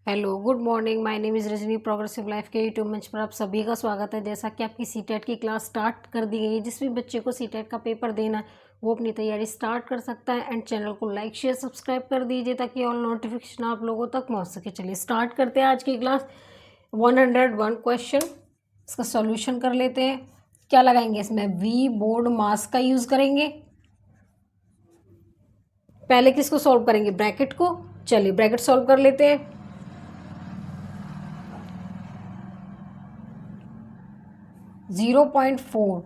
Hello good morning, my name is Rajni. Progressive life के YouTube मंच पर आप सभी का स्वागत है। जैसा कि आपकी सीटेट की क्लास स्टार्ट कर दी गई है, जिस भी बच्चे को सीटेट का पेपर देना है वो अपनी तैयारी स्टार्ट कर सकता है। एंड चैनल को लाइक शेयर सब्सक्राइब कर दीजिए ताकि ऑल नोटिफिकेशन आप लोगों तक पहुंच सके। चलिए स्टार्ट करते हैं आज की क्लास। 101 क्वेश्चन, इसका सॉल्यूशन कर लेते हैं। क्या लगाएंगे इसमें? वी बोर्ड मास का यूज़ करेंगे। पहले किसको सॉल्व करेंगे? ब्रैकेट को। चलिए ब्रैकेट सॉल्व कर लेते हैं। 0.4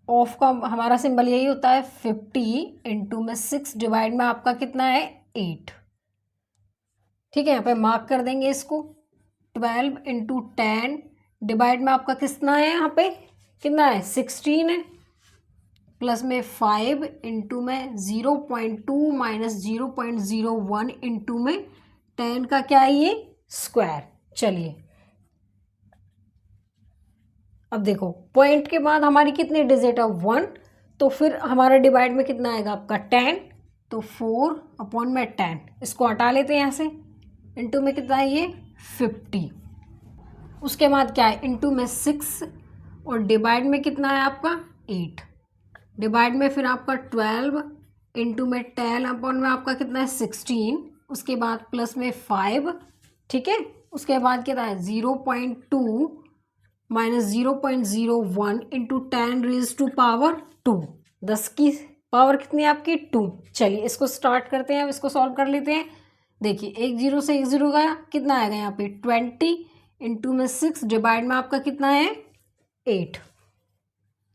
ऑफ का हमारा सिंबल यही होता है 50 इंटू में 6 डिवाइड में आपका कितना है 8। ठीक है, यहाँ पे मार्क कर देंगे इसको। 12 इंटू 10 डिवाइड में आपका कितना है, यहाँ पे कितना है 16 है। प्लस में 5 इंटू में 0.2 माइनस 0.01 इंटू में 10 का क्या है ये स्क्वायर। चलिए अब देखो, पॉइंट के बाद हमारी कितनी डिजिट है 1, तो फिर हमारा डिवाइड में कितना आएगा आपका 10, तो 4/10 इसको हटा लेते हैं यहाँ से। इंटू में कितना है ये 50। उसके बाद क्या है इंटू में 6 और डिवाइड में कितना है आपका 8। डिवाइड में फिर आपका 12 इंटू में 10 में आपका कितना है 16। उसके बाद प्लस में 5। ठीक है, उसके बाद कितना है 0.2 minus 0.01 into 10 raise to power 2। 10 की पावर कितनी है आपकी 2। चलिए इसको स्टार्ट करते हैं, अब इसको सॉल्व कर लेते हैं। देखिए 1 0 से 1 0 गया, कितना आएगा यहाँ पे 20 इंटू में 6 डिवाइड में आपका कितना है 8।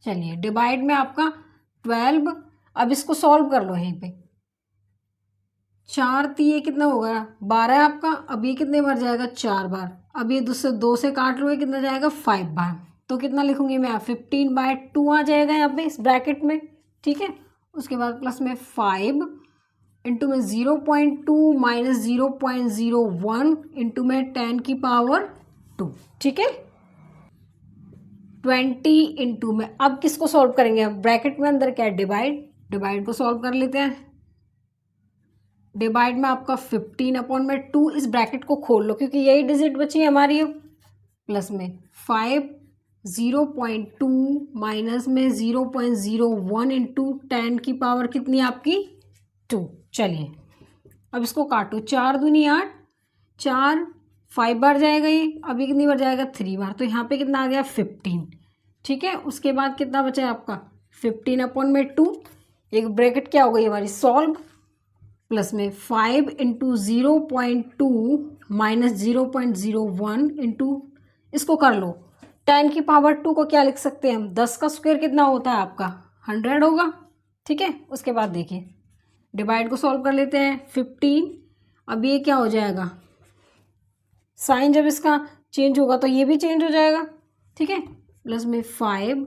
चलिए डिवाइड में आपका 12। अब इसको सॉल्व कर लो यहीं पे। 4 ये कितना होगा 12 आपका। अब ये कितने बार जाएगा 4 बार। अब ये 2 से काट लो, कितना जाएगा 5 बार। तो कितना लिखूंगी मैं 15/2 आ जाएगा यहाँ पे इस ब्रैकेट में। ठीक है, उसके बाद प्लस में 5 इंटू में 0.2 माइनस 0.01 इंटू में 10 की पावर 2। ठीक है, 20 इंटू में अब किसको सॉल्व करेंगे? अब ब्रैकेट में अंदर क्या है डिवाइड को सॉल्व कर लेते हैं। डिवाइड में आपका 15/2 इस ब्रैकेट को खोल लो क्योंकि यही डिजिट बची है हमारी। प्लस में 5 0.2 माइनस में 0.01 इंटू 10 की पावर कितनी आपकी 2। चलिए अब इसको काटो। 4 दूनी 8, 4 5 बार जाएगा ये। अभी कितनी बार जाएगा 3 बार। तो यहाँ पे कितना आ गया 15। ठीक है, उसके बाद कितना बचा है आपका 15/2। एक ब्रैकेट क्या हो गई हमारी सॉल्व। प्लस में 5 इंटू 0.2 माइनस 0.01 इंटू इसको कर लो 10 की पावर 2 को क्या लिख सकते हैं हम 10 का स्क्वायर कितना होता है आपका 100 होगा। ठीक है, उसके बाद देखिए डिवाइड को सॉल्व कर लेते हैं 15। अब ये क्या हो जाएगा साइन जब इसका चेंज होगा तो ये भी चेंज हो जाएगा। ठीक है, प्लस में 5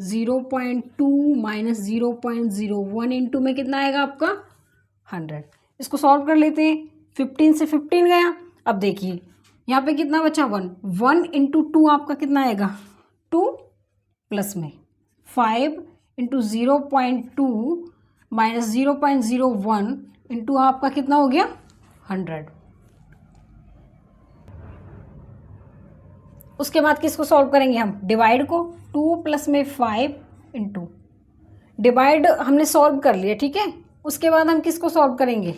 0.2 माइनस 0.01 इंटू में कितना आएगा आपका 100। इसको सॉल्व कर लेते हैं। 15 से 15 गया। अब देखिए यहाँ पे कितना बचा 1 इंटू 2 आपका कितना आएगा 2। प्लस में 5 इंटू 0.2 माइनस 0.01 इंटू आपका कितना हो गया 100। उसके बाद किसको सॉल्व करेंगे हम डिवाइड को। 2 प्लस में 5 इंटू डिवाइड हमने सॉल्व कर लिया। ठीक है, उसके बाद हम किसको सॉल्व करेंगे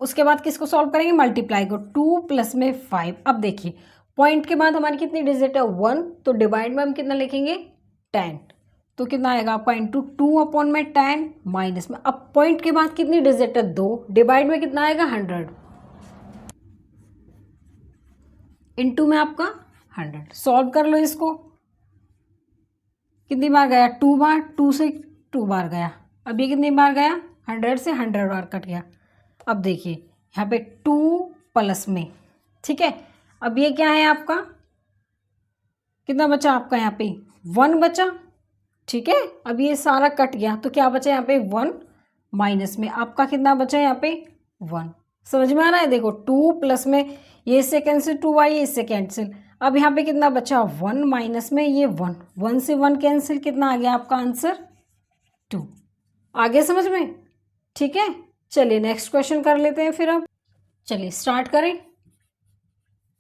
उसके बाद किसको सॉल्व करेंगे मल्टीप्लाई को। 2 प्लस में 5। अब देखिए पॉइंट के बाद हमारी कितनी डिजिट है 1, तो डिवाइड में हम कितना लिखेंगे 10। तो कितना आएगा आपका इंटू 2/10 माइनस में अब पॉइंट के बाद कितनी डिजिट है 2, डिवाइड में कितना आएगा 100 इंटू में आपका 100। सॉल्व कर लो इसको। कितनी बार गया 2 बार। 2 से 2 बार गया। अब ये कितनी बार गया 100 से 100 बार कट गया। अब देखिए यहाँ पे 2 प्लस में। ठीक है, अब ये क्या है आपका कितना बचा आपका यहाँ पे 1 बचा। ठीक है, अब ये सारा कट गया तो क्या बचा यहाँ पे 1 माइनस में आपका कितना बचा यहाँ पे 1। समझ में आ रहा है? देखो 2 प्लस में ये इससे कैंसिल 2 y इससे कैंसिल। अब यहाँ पे कितना बचा 1 माइनस में ये 1 से 1 कैंसिल कितना आ गया आपका आंसर 2। आगे समझ में? ठीक है, चलिए नेक्स्ट क्वेश्चन कर लेते हैं फिर। अब चलिए स्टार्ट करें।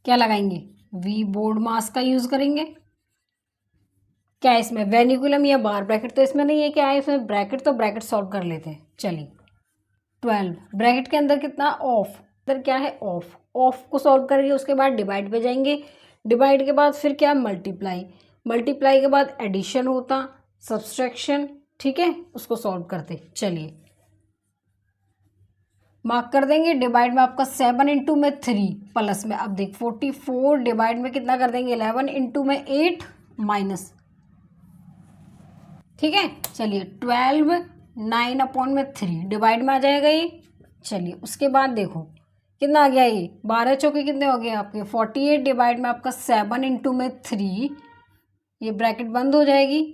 क्या लगाएंगे? वी बोर्ड मास का यूज करेंगे। क्या है इसमें, वेनिकुलम या बार ब्रैकेट? तो इसमें नहीं है। क्या है इसमें? ब्रैकेट। तो ब्रैकेट सॉल्व कर लेते हैं। चलिए 12 ब्रैकेट के अंदर कितना? ऑफ। अंदर क्या है? ऑफ। ऑफ को सॉल्व करेंगे, उसके बाद डिवाइड पे जाएंगे, डिवाइड के बाद फिर क्या? मल्टीप्लाई। मल्टीप्लाई के बाद एडिशन होता, सब्सट्रैक्शन। ठीक है, उसको सॉल्व करते। चलिए मार्क कर देंगे। डिवाइड में आपका 7 इंटू में 3 प्लस में, अब देख 44 डिवाइड में कितना कर देंगे? 11 इंटू में 8 माइनस। ठीक है, चलिए 12 9 अपॉन में 3 डिवाइड में आ जाएगा ये। चलिए उसके बाद देखो कितना आ गया ये, 12 चौके कितने हो गए आपके? 48 डिवाइड में आपका 7 इंटू में 3, ये ब्रैकेट बंद हो जाएगी।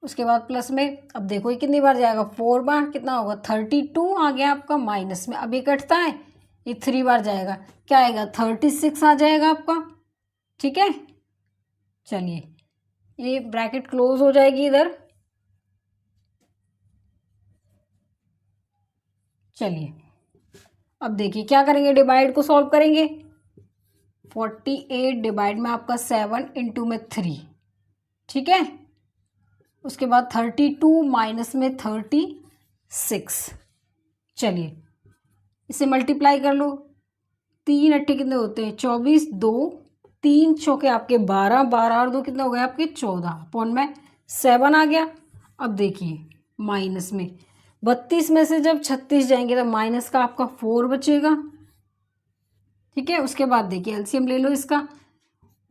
उसके बाद प्लस में, अब देखो ये कितनी बार जाएगा? 4 बार। कितना होगा? 32 आ गया आपका माइनस में। अब ये कटता है, ये 3 बार जाएगा, क्या आएगा? 36 आ जाएगा आपका। ठीक है, चलिए ये ब्रैकेट क्लोज हो जाएगी इधर। चलिए अब देखिए क्या करेंगे, डिवाइड को सॉल्व करेंगे। 48 डिवाइड में आपका 7 इंटू में 3। ठीक है, उसके बाद 32 माइनस में 36। चलिए इसे मल्टीप्लाई कर लो। 3 अट्ठे कितने होते हैं? 24। 2 3 चौके आपके 12, 12 और 2 कितने हो गए आपके? 14 अपॉन में 7 आ गया। अब देखिए माइनस में 32 में से जब 36 जाएंगे तो माइनस का आपका 4 बचेगा। ठीक है, उसके बाद देखिए एलसीएम ले लो इसका।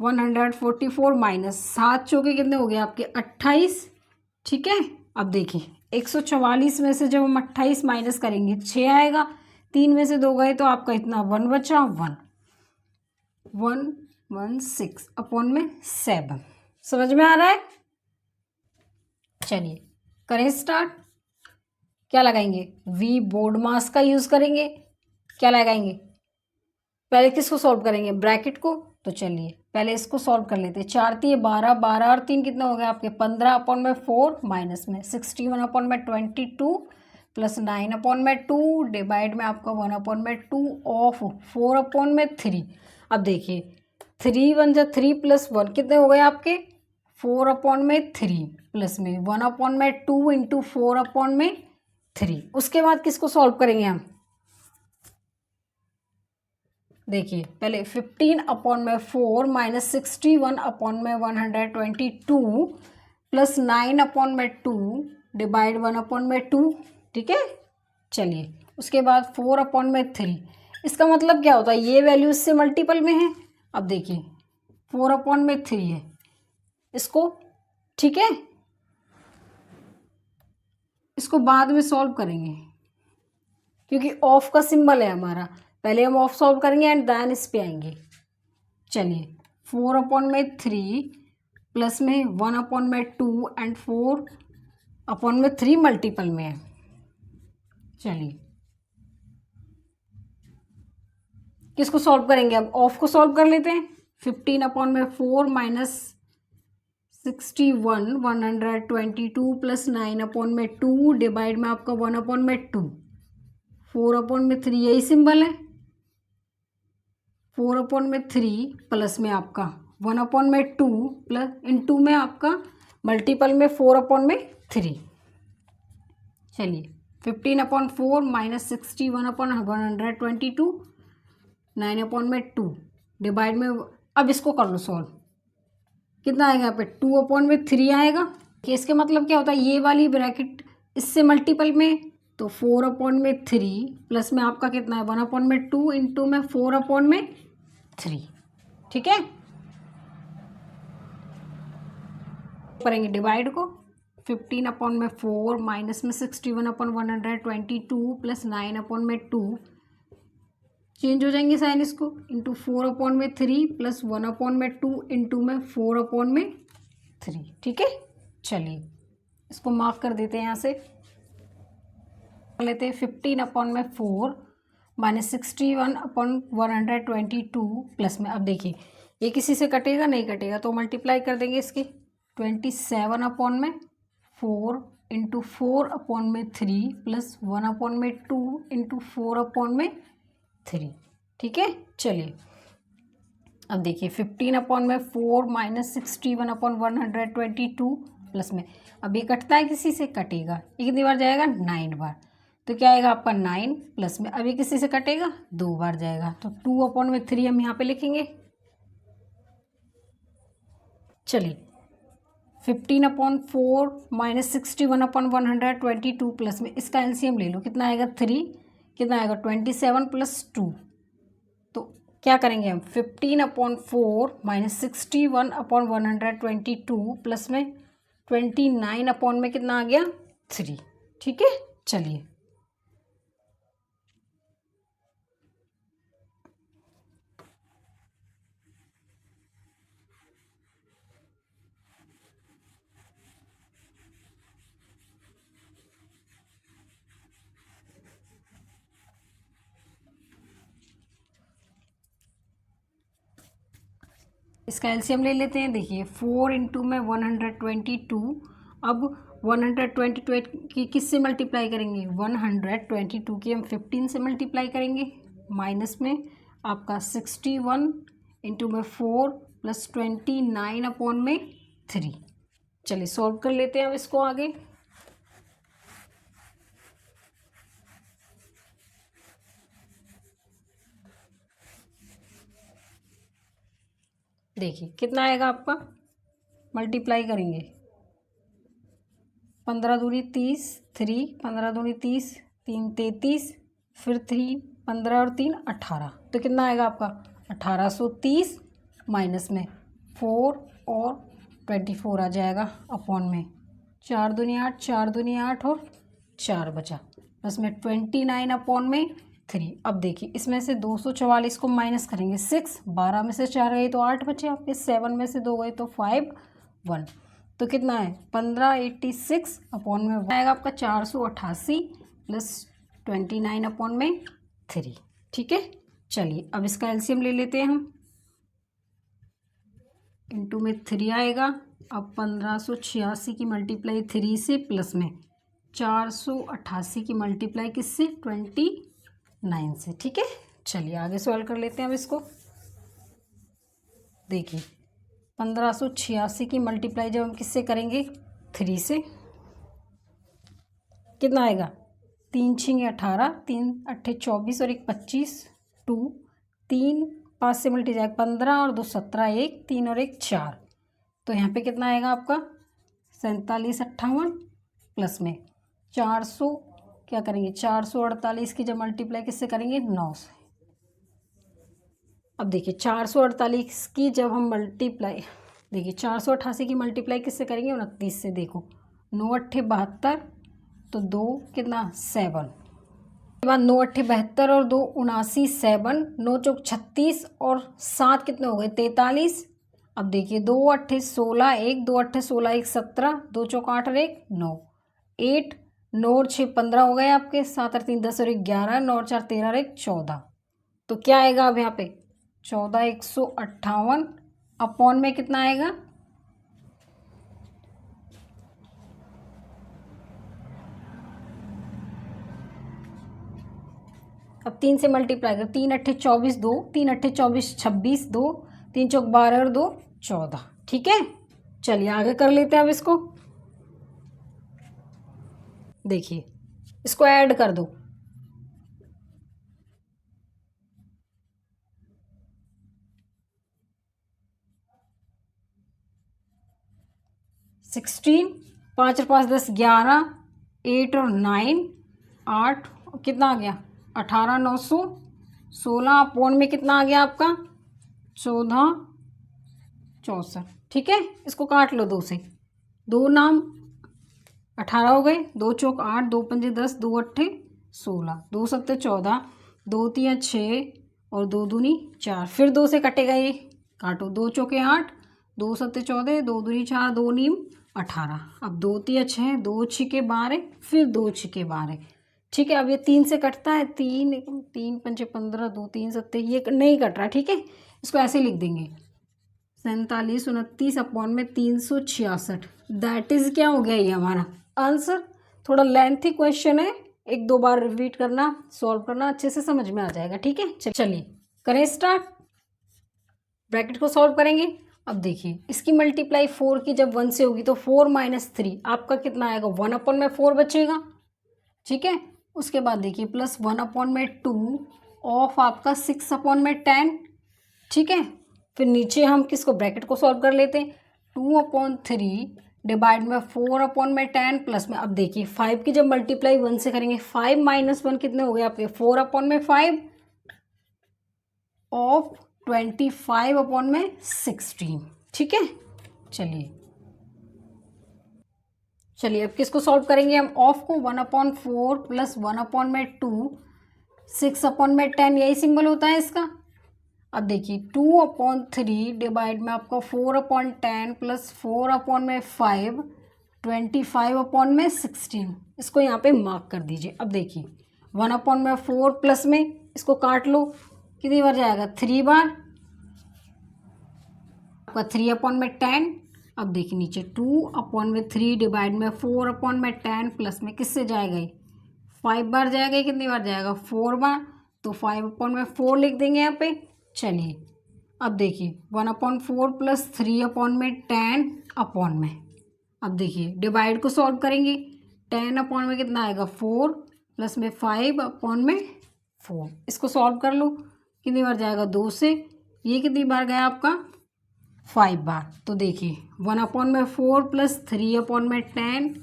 144 माइनस 7 चौके कितने हो गए आपके? 28। ठीक है, अब देखिए 144 में से जब हम 28 माइनस करेंगे 6 आएगा। 3 में से 2 गए तो आपका इतना 1 बचा। 116 अपॉन में 7। समझ में आ रहा है? चलिए करें स्टार्ट। क्या लगाएंगे? वी बोर्ड मास का यूज करेंगे। क्या लगाएंगे? पहले किसको सॉल्व करेंगे? ब्रैकेट को। तो चलिए पहले इसको सॉल्व कर लेते हैं। 4 3 12, 12 और 3 कितने हो गए आपके? 15 अपॉन में 4 माइनस में 61 अपॉन में 22 प्लस 9 अपॉन में 2 डिवाइड में आपका 1 अपॉन में 2 ऑफ 4 अपॉन में 3। अब देखिए 3 1 जा 3 प्लस 1 कितने हो गए आपके? 4 अपॉन में 3 प्लस में 1 अपॉन में 2 इंटू 4 अपॉन में 3। उसके बाद किसको सॉल्व करेंगे हम? देखिए पहले 15 अपॉन में 4 माइनस 61 अपॉन में 122 प्लस 9 अपॉन में 2 डिवाइड 1 अपॉन में 2। ठीक है, चलिए उसके बाद 4 अपॉन में 3। इसका मतलब क्या होता है? ये वैल्यू इससे मल्टीपल में है। अब देखिए 4 अपॉन में 3 है इसको। ठीक है, इसको बाद में सॉल्व करेंगे क्योंकि ऑफ का सिंबल है हमारा। पहले हम ऑफ सॉल्व करेंगे एंड देन इस पे आएंगे। चलिए 4 अपॉन में 3 प्लस में 1 अपॉन में 2 एंड 4 अपॉन में 3 मल्टीपल में है। चलिए किसको सॉल्व करेंगे? अब ऑफ को सॉल्व कर लेते हैं। 15 अपॉन में 4 माइनस 61 122 प्लस 9 अपॉन में 2 डिवाइड में आपका 1 अपॉन में 2 4 अपॉन में 3, यही सिंबल है। 4 अपॉन में 3 प्लस में आपका 1 अपॉन में 2 प्लस इंटू में आपका मल्टीपल में 4 अपॉन में 3। चलिए 15 अपॉन 4 माइनस 61 अपॉन 122 9 अपॉन में 2 डिवाइड में, अब इसको कर लो सॉल्व। कितना आएगा यहाँ पे? 2 अपॉन में 3 आएगा। कि इसके मतलब क्या होता है? ये वाली ब्रैकेट इससे मल्टीपल में, तो 4 अपॉन में 3 प्लस में आपका कितना है? 1 अपॉन में 2 इंटू में 4 अपॉन में 3। ठीक है, करेंगे डिवाइड को। 15 अपॉन में 4 माइनस में 61 अपॉन 122 प्लस 9 अपॉन में 2, चेंज हो जाएंगे साइन इसको, इंटू 4 अपॉन में 3 प्लस 1 अपॉन में 2 इंटू में 4 अपॉन में 3। ठीक है, चलिए इसको मार्क कर देते हैं यहाँ से। लेते हैं 15 अपॉन में 4 माइनस 61 अपॉन 122 प्लस में, अब देखिए ये किसी से कटेगा नहीं? कटेगा, तो मल्टीप्लाई कर देंगे इसके। 27 अपॉन में 4 इंटू 4/3 प्लस 1/2 इंटू 4/3। ठीक है, चलिए अब देखिए 15/4 माइनस 61/122 प्लस में, अब ये कटता है किसी से, कटेगा, ये कितनी बार जाएगा, 9 बार। तो क्या आएगा आपका 9 प्लस में, अब ये किसी से कटेगा, 2 बार जाएगा, तो 2/3 हम यहाँ पे लिखेंगे। चलिए 15/4 माइनस 61/122 प्लस में, इसका एलसीएम ले लो, कितना आएगा 3, कितना आएगा 27 प्लस 2। तो क्या करेंगे हम, 15/4 माइनस 61/122 प्लस में 29 अपॉन में कितना आ गया 3। ठीक है, चलिए इसका एलसीएम ले लेते हैं। देखिए 4 इंटू में 122, अब 122 की किससे मल्टीप्लाई करेंगे, 122 की हम 15 से मल्टीप्लाई करेंगे, माइनस में आपका 61 इंटू में 4 प्लस 29/3। चलिए सॉल्व कर लेते हैं अब इसको आगे। देखिए कितना आएगा आपका, मल्टीप्लाई करेंगे, 15 दूनी 30, 3 15 दूनी 30, 3 33, फिर 3 15 और 3 18, तो कितना आएगा आपका 1830 माइनस में 4 और 24 आ जाएगा अपॉन में 4 दूनी 8, 4 दूनी 8 और 4 बचा, बस में 29 अपॉन में 3। अब देखिए इसमें से 244 को माइनस करेंगे, 6 12 में से 4 गए तो 8 बचे आपके, 7 में से 2 गए तो 5 1, तो कितना है 1586 अपॉन में आएगा आपका 488 प्लस 29 अपॉन में 3। ठीक है, चलिए अब इसका एलसीएम ले लेते हैं हम, इंटू में 3 आएगा, अब 1586 की मल्टीप्लाई 3 से प्लस में 488 की मल्टीप्लाई किससे 29 से। ठीक है, चलिए आगे सॉल्व कर लेते हैं अब इसको। देखिए 1586 की मल्टीप्लाई जब हम किससे करेंगे 3 से, कितना आएगा 3 6 18, 3 8 24 और 1 25, 2 3 5 से मल्टी जाएगा 15 और 2 17, 1 3 और 1 4, तो यहाँ पे कितना आएगा आपका 47 58 प्लस में 400, क्या करेंगे 448 की जब मल्टीप्लाई किससे करेंगे 9 से। अब देखिए 448 की जब हम मल्टीप्लाई, देखिए 488 की मल्टीप्लाई किससे करेंगे 29 से, देखो 9 8 72, तो 2 कितना 7, के बाद 9 8 72 और 2 79 7, 9 चौक 36 और 7 कितने हो गए 43। अब देखिए 2 8 16 1, 2 8 16 1 17, 2 चौक 8 और 1 9, 8 9 और 6 15 हो गए आपके, 7 और 3 10 और 1 11, 9 और 4 13 और 1 14, तो क्या आएगा अब यहाँ पे 14,158 अपॉन में कितना आएगा, अब 3 से मल्टीप्लाई कर, 3 8 24 2, 3 8 24 26 2, 3 चौक 12 और 2 14। ठीक है, चलिए आगे कर लेते हैं अब इसको। देखिए इसको ऐड कर दो, सिक्सटीन 5 और 5 10 11, 8 और 9 8, कितना आ गया 18 916 अपॉन में कितना आ गया आपका 14 64। ठीक है, इसको काट लो 2 से, 2 नाम 18 हो गए, 2 चौक 8, 2 पंजे 10, 2 अट्ठे 16, 2 सत्ते 14, 2 तिया 6 और 2 दूनी 4, फिर 2 से कटेगा ये, काटो 2 चौके 8, 2 सत्ते 14, 2 दूनी 4, 2 नीम 18, अब 2 तिया 6, 2 छिके 12, फिर 2 छिके 12। ठीक है, अब ये 3 से कटता है, 3 3 पंचे 15, 2 3 सत्ते, ये नहीं कट रहा। ठीक है, इसको ऐसे लिख देंगे 47 29 अपॉन में 366, दैट इज़ क्या हो गया ये हमारा आंसर। थोड़ा लेंथी क्वेश्चन है, एक दो बार रिपीट करना, सॉल्व करना, अच्छे से समझ में आ जाएगा। ठीक है, चलिए करें स्टार्ट। ब्रैकेट को सॉल्व करेंगे। अब देखिए इसकी मल्टीप्लाई 4 की जब 1 से होगी तो 4 माइनस 3 आपका कितना आएगा, 1/4 बचेगा। ठीक है, उसके बाद देखिए प्लस 1/2 ऑफ आपका 6/10। ठीक है, फिर नीचे हम किसको, ब्रैकेट को सॉल्व कर लेते हैं। 2/3 डिवाइड में 4/10 प्लस में, अब देखिए 5 की जब मल्टीप्लाई 1 से करेंगे, 5 माइनस 1 कितने हो गए आपके, 4/5 ऑफ 25/16। ठीक है, चलिए अब किसको सॉल्व करेंगे हम, ऑफ को 1/4 प्लस 1/2 6/10, यही सिंबल होता है इसका। अब देखिए 2/3 डिवाइड में आपका 4/10 प्लस 4/5 25/16, इसको यहाँ पे मार्क कर दीजिए। अब देखिए 1/4 प्लस में इसको काट लो, कितनी बार जाएगा, 3 बार, आपका 3/10। अब देखिए नीचे 2/3 डिवाइड में 4/10 प्लस में किससे जाएगा, 5 बार जाएगा, कितनी बार जाएगा, 4 बार, तो 5/4 लिख देंगे यहाँ पे। चलिए अब देखिए 1/4 प्लस 3/10 में, अब देखिए डिवाइड को सॉल्व करेंगे। 10 में कितना आएगा, 4 प्लस में 5/4, इसको सॉल्व कर लो, कितनी बार जाएगा, 2 से, ये कितनी बार गया आपका, 5 बार। तो देखिए 1/4 प्लस 3/10,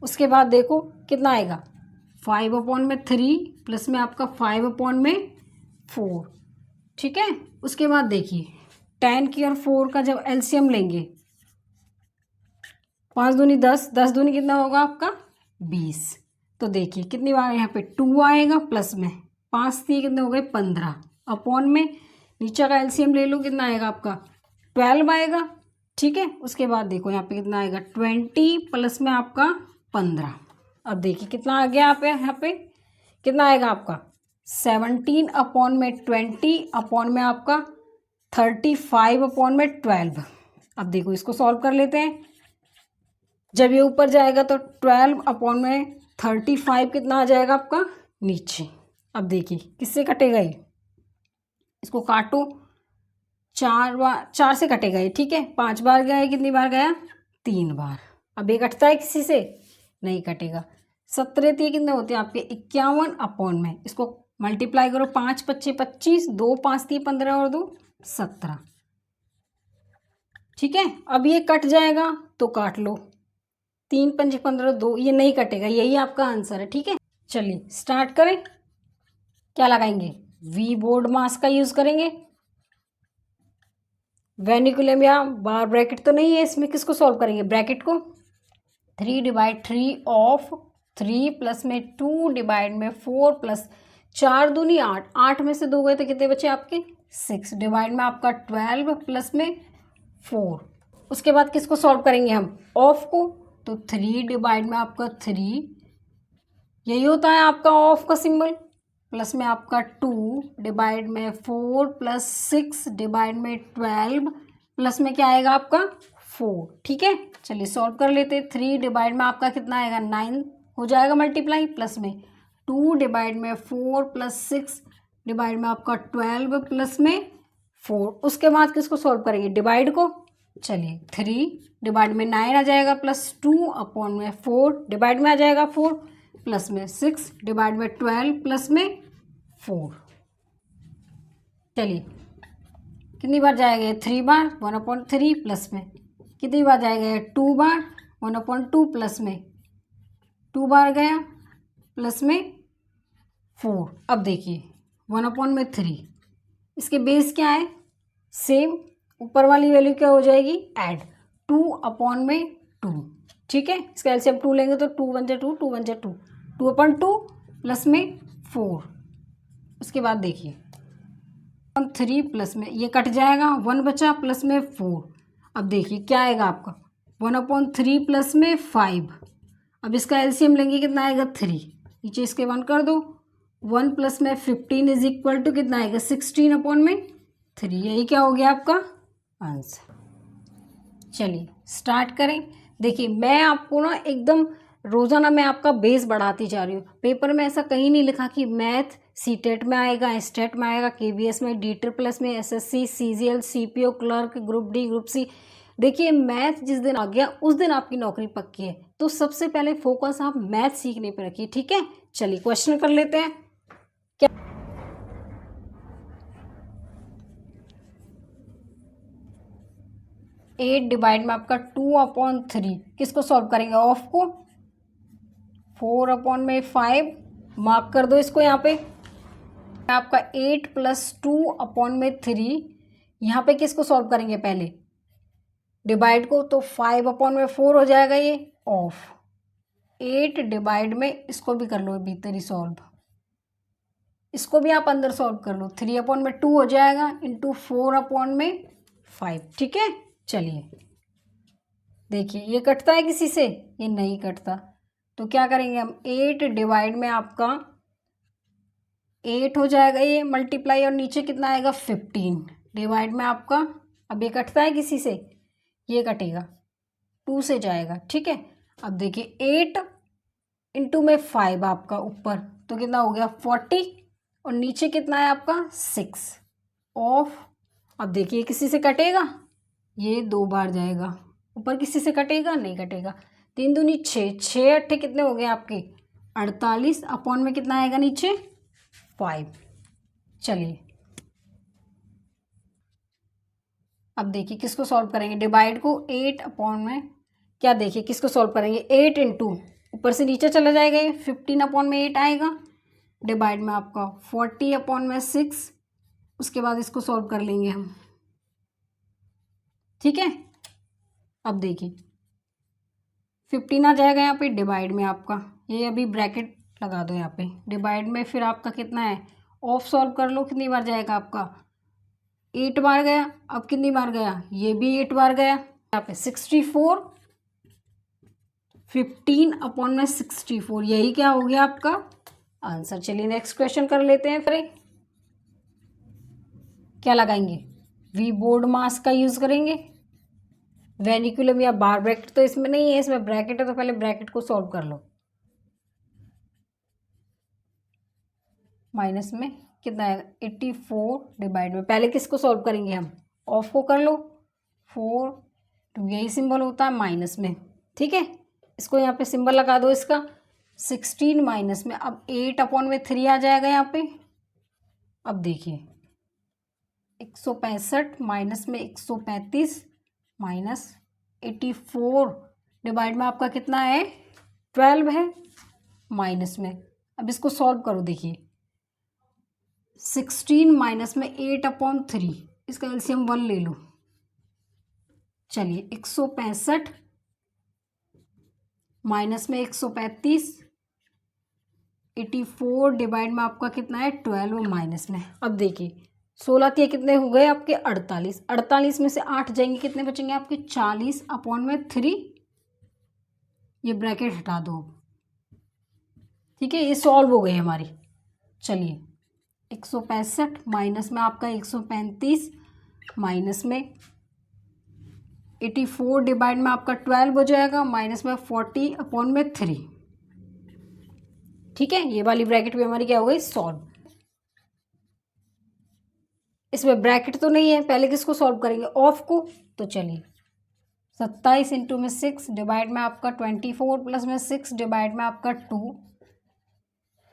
उसके बाद देखो कितना आएगा, 5/3 प्लस में आपका 5/4। ठीक है, उसके बाद देखिए 10 की और 4 का जब एलसीएम लेंगे, 5 दूनी 10, 10 दूनी कितना होगा आपका, 20। तो देखिए कितनी बार यहाँ पे 2 आएगा, प्लस में 5 थी, कितने हो गए, 15 अपॉन में, नीचे का एलसीएम ले लो, कितना आएगा आपका, 12 आएगा। ठीक है, उसके बाद देखो यहाँ पे कितना आएगा, 20 प्लस में आपका 15। अब देखिए कितना आ गया यहाँ पे कितना आएगा आपका, 17/20 आपका 35/12। अब देखो इसको सॉल्व कर लेते हैं। जब ये ऊपर जाएगा तो 12/35 कितना आ जाएगा आपका नीचे। अब देखिए किससे कटेगा ये, इसको काटो, 4 से कटेगा ये। ठीक है, 5 बार गया है, कितनी बार गया, 3 बार। अब ये कटता है किसी से, नहीं कटेगा। 17 थी, कितने होते हैं आपके, 51/में, इसको मल्टीप्लाई करो, 5 × 5 = 25, 2 5 थी 15 और 2 17। ठीक है, अब ये कट जाएगा तो काट लो, 3 × 5 = 15, 2, ये नहीं कटेगा, यही आपका आंसर है। ठीक है, चलिए स्टार्ट करें। क्या लगाएंगे, वी बोर्ड मास का यूज करेंगे। वेनिकुलम या बार ब्रैकेट तो नहीं है इसमें, किसको सॉल्व करेंगे, ब्रैकेट को। 3/3 ऑफ 3 प्लस में 2 डिवाइड में 4 प्लस 4 दूनी 8, 8 में से 2 गए तो कितने बचे आपके, 6 डिवाइड में आपका 12 प्लस में 4। उसके बाद किसको सॉल्व करेंगे हम, ऑफ को, तो 3 डिवाइड में आपका 3, यही होता है आपका ऑफ का सिंबल, प्लस में आपका 2 डिवाइड में 4 प्लस 6 डिवाइड में 12 प्लस में क्या आएगा आपका 4। ठीक है, चलिए सॉल्व कर लेते हैं। 3 डिवाइड में आपका कितना आएगा, 9 हो जाएगा मल्टीप्लाई, प्लस में 2 डिवाइड में 4 प्लस 6 डिवाइड में आपका 12 प्लस में 4। उसके बाद किसको सॉल्व करेंगे, डिवाइड को। चलिए 3 डिवाइड में 9 आ जाएगा, प्लस 2/4 डिवाइड में आ जाएगा 4, प्लस में 6 डिवाइड में 12 प्लस में 4। चलिए कितनी बार जाएगा, 3 बार, 1/3 प्लस में कितनी बार जाएगा, 2 बार, 1/2 प्लस में 2 बार गया, प्लस में 4। अब देखिए 1/3, इसके बेस क्या है, सेम, ऊपर वाली वैल्यू क्या हो जाएगी, ऐड 2/2। ठीक है, इसका एलसीएम 2 लेंगे तो 2 × 2, 2 × 2, 2/2 प्लस में 4। उसके बाद देखिए 3 प्लस में ये कट जाएगा, 1 बचा, प्लस में 4। अब देखिए क्या आएगा आपका, 1/3 प्लस में 5। अब इसका एलसीएम लेंगे, कितना आएगा, 3, नीचे इसके 1 कर दो, 1 प्लस में 15 = कितना आएगा, 16/3। यही क्या हो गया आपका आंसर। चलिए स्टार्ट करें। देखिए मैं आपको ना एकदम रोज़ाना मैं आपका बेस बढ़ाती जा रही हूँ। पेपर में ऐसा कहीं नहीं लिखा कि मैथ सीटेट में आएगा, स्टेट में आएगा, केवीएस में, DSSS में, SSC, CGL, CPO, clerk, group D, group C. देखिए मैथ जिस दिन आ गया उस दिन आपकी नौकरी पक्की है। तो सबसे पहले फोकस आप मैथ सीखने पर रखिए, ठीक है। चलिए क्वेश्चन कर लेते हैं। क्या 8 डिवाइड में आपका 2/3 किसको सॉल्व करेंगे? ऑफ को। 4/5 मार्क कर दो इसको यहाँ पे। आपका 8 + 2/3 यहाँ पे किसको सॉल्व करेंगे? पहले डिवाइड को, तो 5/4 हो जाएगा ये। ऑफ 8 डिवाइड में इसको भी कर लो भीतर ही सॉल्व, इसको भी आप अंदर सॉल्व कर लो। 3/2 हो जाएगा इंटू 4/5, ठीक है। चलिए देखिए ये कटता है किसी से? ये नहीं कटता। तो क्या करेंगे हम? 8 डिवाइड में आपका 8 हो जाएगा ये मल्टीप्लाई, और नीचे कितना आएगा? 15 डिवाइड में आपका, अब ये कटता है किसी से? ये कटेगा, 2 से जाएगा, ठीक है। अब देखिए 8 इंटू में 5 आपका ऊपर, तो कितना हो गया? 40, और नीचे कितना है आपका? 6। ऑफ, अब देखिए किसी से कटेगा? ये 2 बार जाएगा, ऊपर किसी से कटेगा? नहीं कटेगा। 3 दूनी 6, 6 8 कितने हो गए आपके? 48, अपॉन में कितना आएगा नीचे? 5। चलिए अब देखिए किसको सॉल्व करेंगे? डिवाइड को 8 अपॉन में, क्या देखिए किसको सॉल्व करेंगे? 8 इंटू, ऊपर से नीचे चला जाएगा ये, 15/8 आएगा। डिवाइड में आपका 40/6, उसके बाद इसको सॉल्व कर लेंगे हम, ठीक है। अब देखिए 15 आ जाएगा यहाँ पे, डिवाइड में आपका ये अभी ब्रैकेट लगा दो यहाँ पे, डिवाइड में फिर आपका कितना है? ऑफ सॉल्व कर लो, कितनी बार जाएगा आपका? 8 बार गया। अब कितनी बार गया? ये भी 8 बार गया। यहाँ पे 64, 15/64, यही क्या हो गया आपका आंसर। चलिए नेक्स्ट क्वेश्चन कर लेते हैं। फिर क्या लगाएंगे? वी बोर्ड मास का यूज करेंगे। वेनिकुलम या बार ब्रैकेट तो इसमें नहीं है, इसमें ब्रैकेट है, तो पहले ब्रैकेट को सॉल्व कर लो। माइनस में कितना आएगा? 84 डिवाइड में, पहले किसको सॉल्व करेंगे हम? ऑफ को कर लो। 4, तो यही सिंबल होता है माइनस में, ठीक है। इसको यहाँ पे सिंबल लगा दो इसका। 16 माइनस में, अब 8/3 आ जाएगा यहाँ पे। अब देखिए 165 माइनस में 135 माइनस 84 डिवाइड में आपका कितना है? 12 है माइनस में। अब इसको सॉल्व करो, देखिए 16 माइनस में 8/3, इसका एलसीएम 1 ले लो। चलिए 165 माइनस में 135, 84 डिवाइड में आपका कितना है? 12 माइनस में। अब देखिए 16 के कितने हो गए आपके? 48। 48 में से 8 जाएंगे, कितने बचेंगे आपके? 40/3। ये ब्रैकेट हटा दो, ठीक है। ये सॉल्व हो गई हमारी। चलिए 165 माइनस में आपका 135 माइनस में 84 डिवाइड में आपका 12 हो जाएगा, माइनस में 40/3, ठीक है। ये वाली ब्रैकेट भी हमारी क्या हो गई? सॉल्व। इसमें ब्रैकेट तो नहीं है, पहले किसको सॉल्व करेंगे? ऑफ को। तो चलिए 27 इंटू में 6 डिवाइड में आपका 24 प्लस में 6 डिवाइड में आपका 2,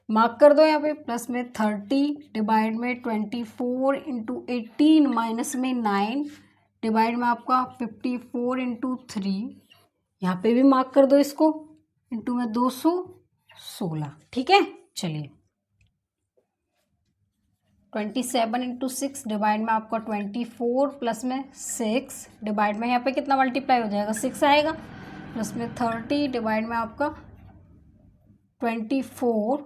मार्क कर दो यहाँ पे। प्लस में 30 डिवाइड में 24 इंटू 18 माइनस में 9 डिवाइड में आपका 54 इंटू 3, यहाँ पे भी मार्क कर दो इसको, इंटू में 216, ठीक है। चलिए 27 इंटू 6 डिवाइड में आपका 24 प्लस में 6 डिवाइड में यहाँ पे कितना मल्टीप्लाई हो जाएगा? 6 आएगा। प्लस में 30 डिवाइड में आपका 24,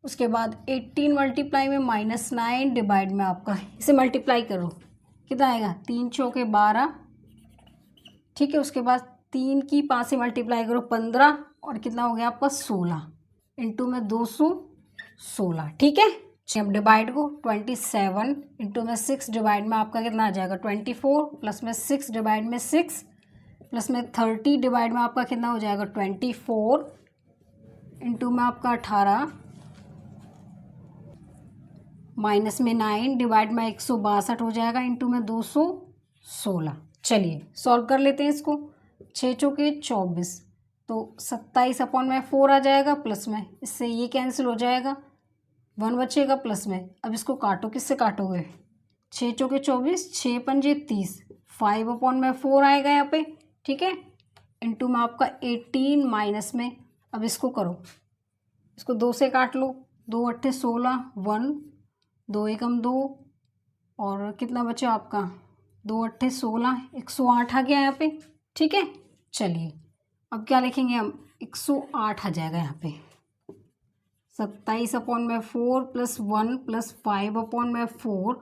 उसके बाद 18 मल्टीप्लाई में -9 डिवाइड में आपका, इसे मल्टीप्लाई करो, कितना आएगा? 3 चौके 12, ठीक है। उसके बाद 3 की 5 से मल्टीप्लाई करो 15, और कितना हो गया आपका? 16 इंटू में 216, ठीक है। अब डिवाइड को 27 इंटू में 6 डिवाइड में आपका कितना आ जाएगा? 24 प्लस में 6 डिवाइड में 6 प्लस में 30 डिवाइड में आपका कितना हो जाएगा 24 इंटू में आपका 18 माइनस में 9 डिवाइड में 162 हो जाएगा इंटू में 216। चलिए सॉल्व कर लेते हैं इसको। 6 चौके 24 तो 27 अपॉन में 4 आ जाएगा प्लस में, इससे ये कैंसिल हो जाएगा, 1 बचेगा प्लस में। अब इसको काटो, किससे काटोगे? 6 चौके 24, 6 पंजे 30, 5 अपॉन में 4 आएगा यहाँ पे, ठीक है, इंटू में आपका 18 माइनस में। अब इसको करो, इसको 2 से काट लो, 2 अट्ठे 16, 1 2 एकम 2 और कितना बचा आपका 2 अट्ठे 16, 108 आ गया यहाँ पे, ठीक है। चलिए अब क्या लिखेंगे हम, 108 आ जाएगा यहाँ पे। 27 अपॉन में 4 प्लस 1 प्लस 5 अपॉन में 4।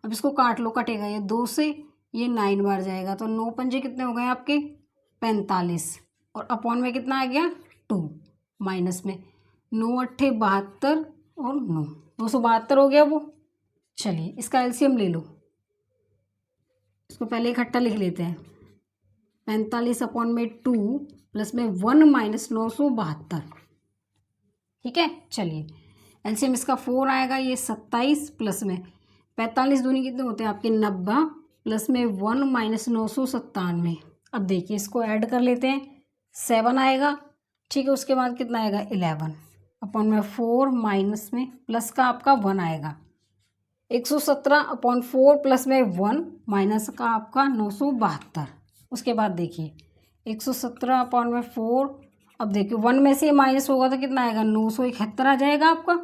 अब इसको काट लो, कटेगा ये 2 से, ये 9 बार जाएगा तो 9 पंजे कितने हो गए आपके 45 और अपॉन में कितना आ गया 2 माइनस में 9 अट्ठे 72 और 9 272 हो गया वो। चलिए इसका एलसीएम ले लो, इसको पहले इकट्ठा लिख लेते हैं। 45 अपॉन में 2 प्लस में 1 माइनस 972, ठीक है। चलिए एलसीएम इसका 4 आएगा, ये 27 प्लस में 45 दूनी कितने होते हैं आपके 90 प्लस में 1 माइनस 997। अब देखिए इसको ऐड कर लेते हैं, 7 आएगा, ठीक है। उसके बाद कितना आएगा 11 अपॉन में 4 माइनस में प्लस का आपका 1 आएगा 117 अपॉन 4 प्लस में 1 माइनस का आपका 972। उसके बाद देखिए 117 अपॉन में 4, अब देखिए 1 में से माइनस होगा तो कितना आएगा 971 आ जाएगा आपका,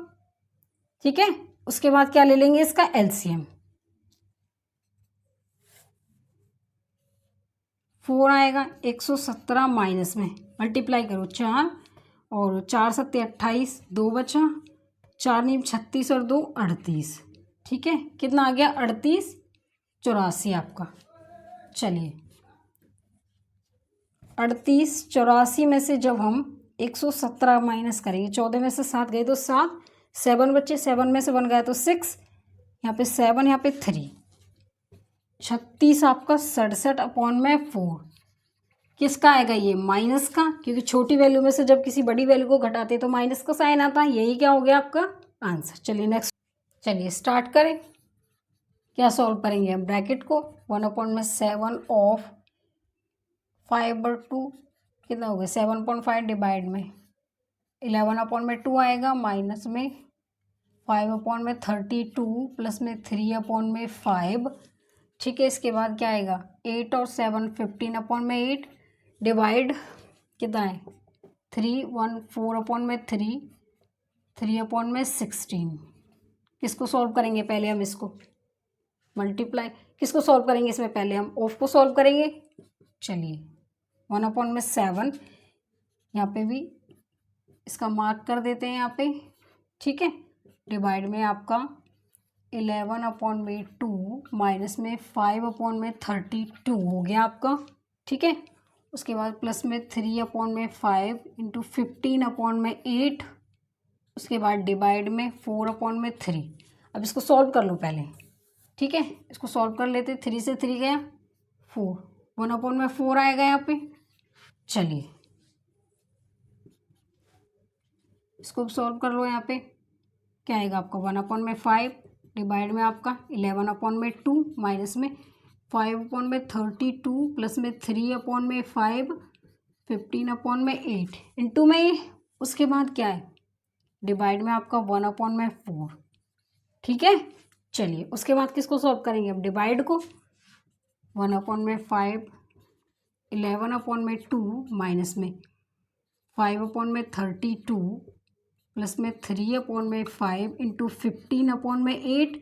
ठीक है। उसके बाद क्या ले लेंगे इसका एलसीएम, 4 आएगा 117 माइनस में मल्टीप्लाई करो 4 और 4 सत्ते 28, 2 बचा, 4 नीम 36 और 2 38, ठीक है। कितना आ गया 38 84 आपका। चलिए 38 84 में से जब हम 117 माइनस करेंगे, 14 में से 7 गए तो 7, 7 बच्चे, 7 में से 1 गया तो 6, यहाँ पे 7, यहाँ पे 3, 36 आपका 67 अपॉन में 4। किसका आएगा ये माइनस का, क्योंकि छोटी वैल्यू में से जब किसी बड़ी वैल्यू को घटाते तो माइनस का साइन आता है। यही क्या हो गया आपका आंसर। चलिए नेक्स्ट, चलिए स्टार्ट करें। क्या सॉल्व करेंगे हम, ब्रैकेट को 1/7 ऑफ 5/2 कितना हो गया 7.5 डिवाइड में 11/2 आएगा माइनस में 5/32 प्लस में 3/5, ठीक है। इसके बाद क्या आएगा 8 और 7 15/8 डिवाइड कितना है 3 1 4/3 3/16। किसको सॉल्व करेंगे पहले हम, इसको मल्टीप्लाई, किसको सॉल्व करेंगे इसमें, पहले हम ऑफ को सॉल्व करेंगे। चलिए 1/7 यहाँ पे भी इसका मार्क कर देते हैं यहाँ पे, ठीक है। डिवाइड में आपका 11/2 माइनस में 5/32 हो गया आपका, ठीक है। उसके बाद प्लस में 3/5 इंटू 15/8, उसके बाद डिवाइड में 4/3। अब इसको सॉल्व कर लो पहले, ठीक है। इसको सॉल्व कर लेते, 3 से 3 गया 4, 1/4 आएगा यहाँ पे। चलिए इसको सॉल्व कर लो, यहाँ पे क्या आएगा आपका 1/5 डिवाइड में आपका 11/2 माइनस में 5/32 प्लस में 3/5 15/8 इंटू में, उसके बाद क्या है डिवाइड में आपका 1/4, ठीक है। चलिए उसके बाद किसको सॉल्व करेंगे हम, डिवाइड को 1/5 11/2 माइनस में 5/32 प्लस में 3/5 इंटू 15/8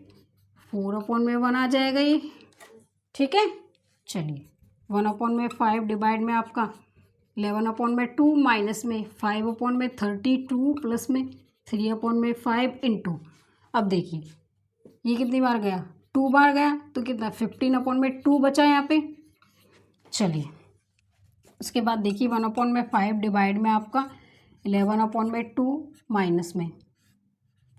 4/1 आ जाएगा ये, ठीक है। चलिए 1/5 डिवाइड में आपका 11/2 माइनस में 5/32 प्लस में 3/5 इंटू, अब देखिए ये कितनी बार गया 2 बार गया तो कितना 15/2 बचा यहाँ पे। चलिए उसके बाद देखिए 1/5 डिवाइड में आपका 11/2 माइनस में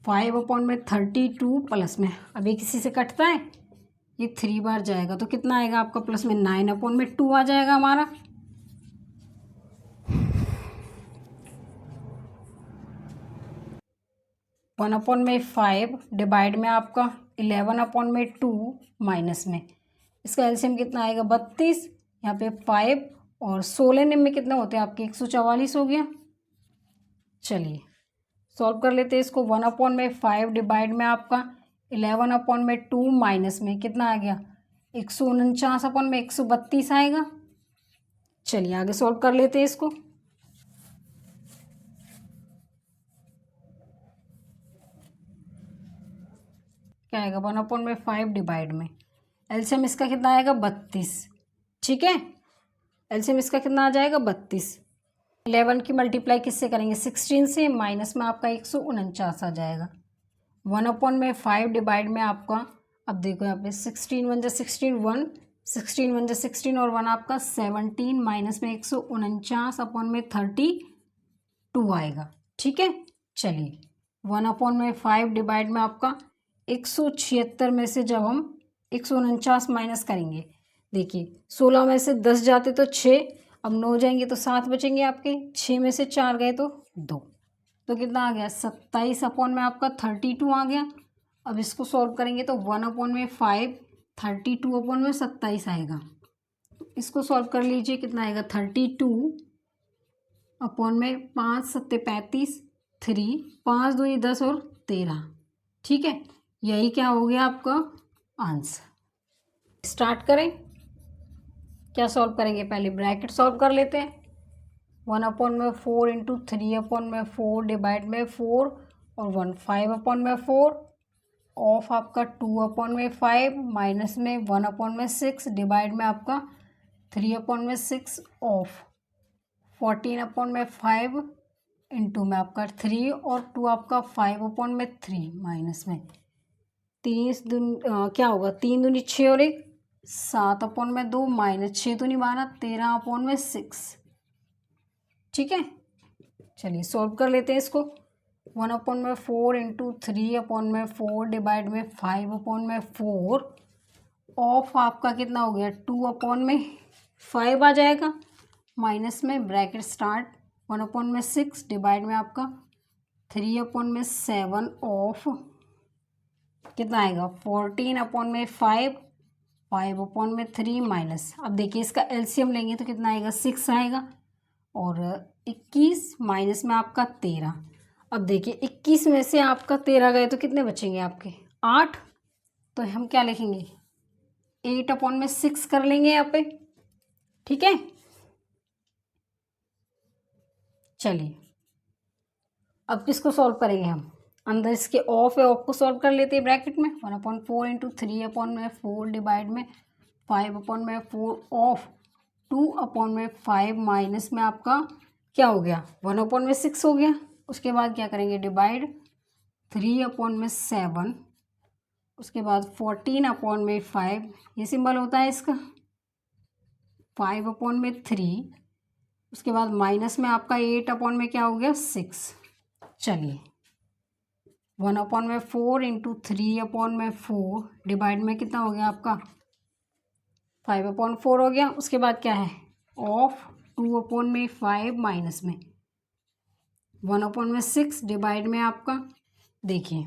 5/32 प्लस में, अब ये किसी से कटता है, ये 3 बार जाएगा तो कितना आएगा आपका प्लस में 9/2 आ जाएगा हमारा, 1/5 डिवाइड में आपका 11/2 माइनस में इसका एलसीएम कितना आएगा 32, यहाँ पे 5 और 16 में कितना होते हैं आपके 144 हो गया। चलिए सॉल्व कर लेते हैं इसको। 1/5 डिवाइड में आपका 11/2 माइनस में कितना आ गया 149/132 आएगा। चलिए आगे सॉल्व कर लेते हैं इसको। क्या आएगा 1/5 डिवाइड में एलसीएम इसका कितना आएगा 32, ठीक है। एलसीएम इसका कितना आ जाएगा 32। 11 की मल्टीप्लाई किससे करेंगे 16 से, माइनस में आपका 149 आ जाएगा। 1/5 डिवाइड में आपका, अब देखो यहाँ पे 16 1 जा 16 1, 16 1 जा 16 और 1 आपका 17 माइनस में 149/32 आएगा, ठीक है। चलिए 1/5 डिवाइड में आपका 176 में से जब हम 149 माइनस करेंगे, देखिए 16 में से 10 जाते तो 6, अब 9 जाएंगे तो 7 बचेंगे आपके, 6 में से 4 गए तो 2, तो कितना आ गया 27 अपॉन में आपका 32 आ गया। अब इसको सॉल्व करेंगे तो 1/5 32 अपॉन में 27 आएगा। इसको सॉल्व कर लीजिए, कितना आएगा 32 अपॉन में 5 7 35, 3 5 2 10 और 13, ठीक है। यही क्या हो गया आपका आंसर। स्टार्ट करें, क्या सॉल्व करेंगे, पहले ब्रैकेट सॉल्व कर लेते हैं। 1/4 इंटू 3/4 डिवाइड में 4 और 1 5/4 ऑफ आपका 2/5 माइनस में 1/6 डिवाइड में आपका 3/6 ऑफ 14/5 इंटू में आपका 3 और 2 आपका 5/3 माइनस में 30 क्या होगा 3 दूनी 6 और 1 7/2 माइनस 6 दूनी 12 13/6, ठीक है। चलिए सॉल्व कर लेते हैं इसको। 1/4 इंटू 3/4 डिवाइड में 5/4 ऑफ आपका कितना हो गया 2/5 आ जाएगा, माइनस में ब्रैकेट स्टार्ट 1/6 डिवाइड में आपका 3/7 ऑफ कितना आएगा 14/5 5/3 माइनस, अब देखिए इसका एलसीएम लेंगे तो कितना आएगा 6 आएगा और 21 माइनस में आपका 13। अब देखिए 21 में से आपका 13 गए तो कितने बचेंगे आपके 8, तो हम क्या लिखेंगे 8/6 कर लेंगे यहाँ पे, ठीक है। चलिए अब किसको सॉल्व करेंगे हम, अंदर इसके ऑफ है, ऑफ को सॉल्व कर लेते हैं ब्रैकेट में। 1/4 इंटू 3/4 डिवाइड में 5/4 ऑफ 2/5 माइनस में आपका क्या हो गया 1/6 हो गया। उसके बाद क्या करेंगे डिवाइड 3/7, उसके बाद 14/5, ये सिंबल होता है इसका 5/3, उसके बाद माइनस में आपका 8 में क्या हो गया 6। चलिए 1/4 इंटू 3/4 डिवाइड में कितना हो गया आपका 5/4 हो गया। उसके बाद क्या है ऑफ 2/5 माइनस में 1/6 डिवाइड में आपका, देखिए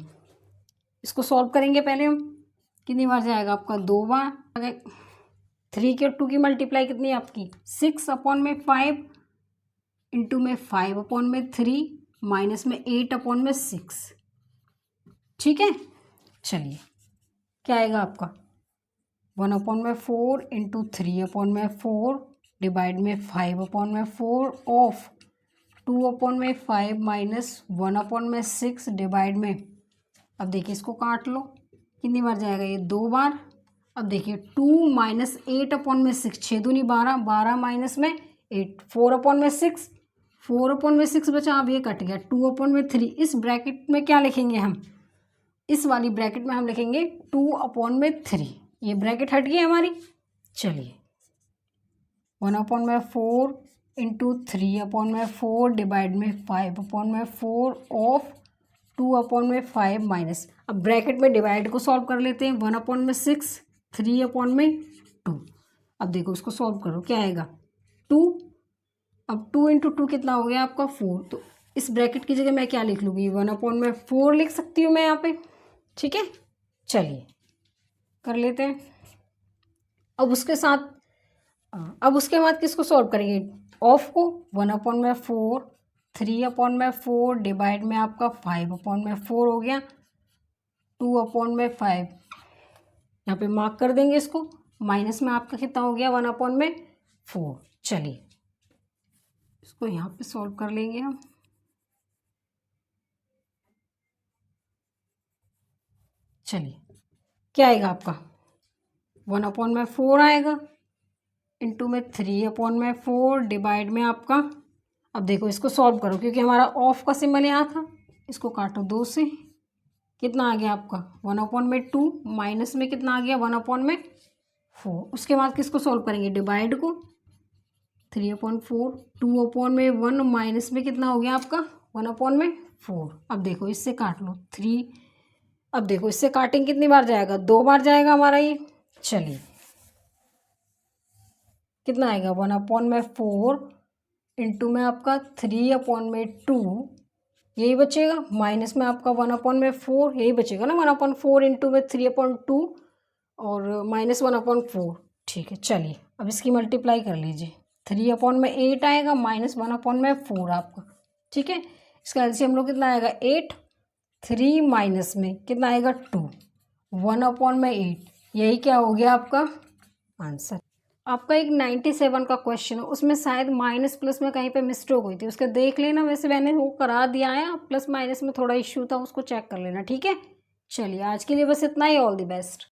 इसको सॉल्व करेंगे पहले हम, कितनी बार जाएगा आपका 2 बार। 3 के 2 की मल्टीप्लाई कितनी है आपकी 6/5 इंटू में 5/3 माइनस में 8/6, ठीक है। चलिए क्या आएगा आपका 1/4 इंटू 3/4 डिवाइड में 5/4 ऑफ 2/5 माइनस 1/6 डिवाइड में, अब देखिए इसको काट लो, कितनी बार जाएगा ये 2 बार। अब देखिए 2 माइनस 8/6, 6 दूनी 12, 12 माइनस में 8 4/6, 4/6 बचा, अब ये कट गया 2/3। इस ब्रैकेट में क्या लिखेंगे हम, इस वाली ब्रैकेट में हम लिखेंगे 2/3, ये ब्रैकेट हट गई हमारी। चलिए 1/4 इंटू 3/4 डिवाइड में 5/4 ऑफ 2/5 माइनस, अब ब्रैकेट में डिवाइड को सॉल्व कर लेते हैं 1/6 3/2। अब देखो उसको सॉल्व करो क्या आएगा 2, अब 2 इंटू 2 कितना हो गया आपका 4, तो इस ब्रैकेट की जगह मैं क्या लिख लूँगी, 1/4 लिख सकती हूँ मैं यहाँ पे। ठीक है, चलिए कर लेते हैं। अब उसके साथ अब उसके बाद किसको सॉल्व करेंगे, ऑफ को। 1/4 3/4 डिवाइड में आपका 5/4 हो गया, 2/5 यहाँ पे मार्क कर देंगे इसको। माइनस में आपका कितना हो गया, 1/4। चलिए इसको यहाँ पे सॉल्व कर लेंगे हम। चलिए क्या आएगा आपका, 1/4 आएगा, इंटू में 3/4 डिवाइड में आपका। अब देखो इसको सॉल्व करो, क्योंकि हमारा ऑफ का सिंबल यहाँ था, इसको काटो 2 से, कितना आ गया आपका 1/2, माइनस में कितना आ गया 1/4। उसके बाद किसको सॉल्व करेंगे, डिवाइड को। 3/4 2/1 माइनस में कितना हो गया आपका 1/4। अब देखो इससे काट लो 3। अब देखो इससे काटेंगे कितनी बार जाएगा, 2 बार जाएगा हमारा ये। चलिए कितना आएगा 1/4 इंटू में आपका 3/2, यही बचेगा, माइनस में आपका 1/4 यही बचेगा ना, 1/4 इंटू में 3/2 और माइनस 1/4। ठीक है, चलिए अब इसकी मल्टीप्लाई कर लीजिए। 3/8 आएगा, माइनस 1/4 आपका। ठीक है, इसका एलसीएम हम लोग कितना आएगा 8, 3 माइनस में कितना आएगा 2, 1/8, यही क्या हो गया आपका आंसर। आपका एक 97 का क्वेश्चन है, उसमें शायद माइनस प्लस में कहीं पे मिस्टेक हुई थी, उसका देख लेना। वैसे मैंने वो करा दिया है, प्लस माइनस में थोड़ा इश्यू था, उसको चेक कर लेना। ठीक है, चलिए आज के लिए बस इतना ही। All the best.